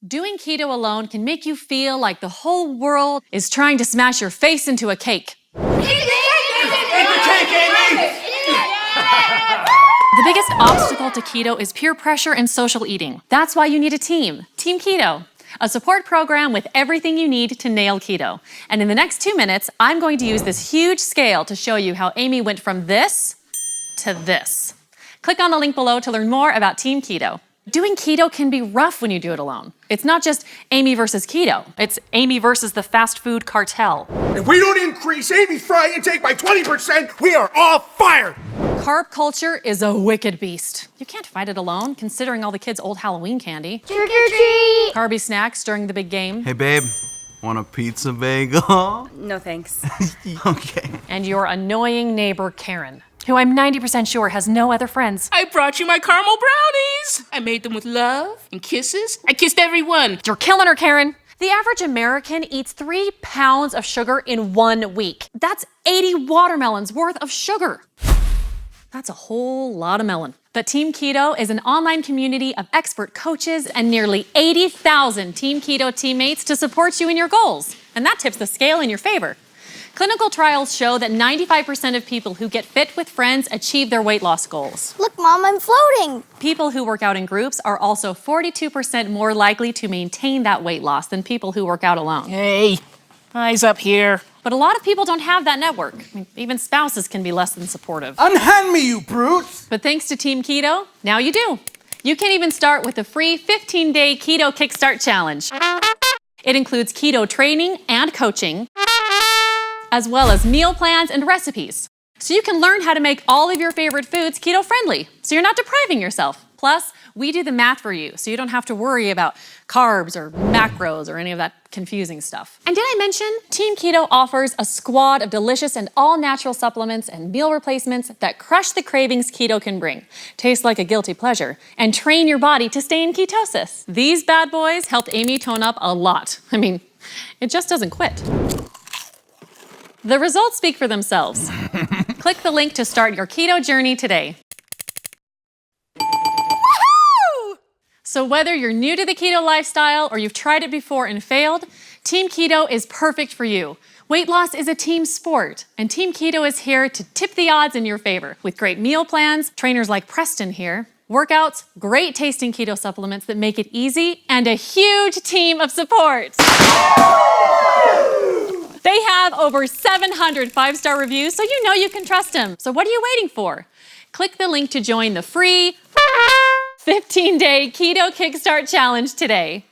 Doing keto alone can make you feel like the whole world is trying to smash your face into a cake. Eat the cake, Amy! The biggest obstacle to keto is peer pressure and social eating. That's why you need a team. Team Keto, a support program with everything you need to nail keto. And in the next 2 minutes, I'm going to use this huge scale to show you how Amy went from this to this. Click on the link below to learn more about Team Keto. Doing keto can be rough when you do it alone. It's not just Amy versus keto. It's Amy versus the fast food cartel. If we don't increase Amy's fry intake by 20%, we are all fired! Carb culture is a wicked beast. You can't fight it alone, considering all the kids' old Halloween candy. Trick or treat! Carby snacks during the big game. Hey babe, want a pizza bagel? No thanks. Okay. And your annoying neighbor, Karen, who I'm 90% sure has no other friends. I brought you my caramel brownies. I made them with love and kisses. I kissed everyone. You're killing her, Karen. The average American eats 3 pounds of sugar in 1 week. That's 80 watermelons worth of sugar. That's a whole lot of melon. But Team Keto is an online community of expert coaches and nearly 80,000 Team Keto teammates to support you in your goals. And that tips the scale in your favor. Clinical trials show that 95% of people who get fit with friends achieve their weight loss goals. Look, Mom, I'm floating. People who work out in groups are also 42% more likely to maintain that weight loss than people who work out alone. Hey, eyes up here. But a lot of people don't have that network. I mean, even spouses can be less than supportive. Unhand me, you brutes! But thanks to Team Keto, now you do. You can even start with the free 15-day Keto Kickstart Challenge. It includes keto training and coaching, as well as meal plans and recipes. So you can learn how to make all of your favorite foods keto-friendly, so you're not depriving yourself. Plus, we do the math for you, so you don't have to worry about carbs or macros or any of that confusing stuff. And did I mention, Team Keto offers a squad of delicious and all-natural supplements and meal replacements that crush the cravings keto can bring, taste like a guilty pleasure, and train your body to stay in ketosis. These bad boys helped Amy tone up a lot. I mean, it just doesn't quit. The results speak for themselves. Click the link to start your keto journey today. So whether you're new to the keto lifestyle or you've tried it before and failed, Team Keto is perfect for you. Weight loss is a team sport, and Team Keto is here to tip the odds in your favor with great meal plans, trainers like Preston here, workouts, great tasting keto supplements that make it easy, and a huge team of support. They have over 700 5-star reviews, so you know you can trust them. So what are you waiting for? Click the link to join the free 15-day Keto Kickstart Challenge today.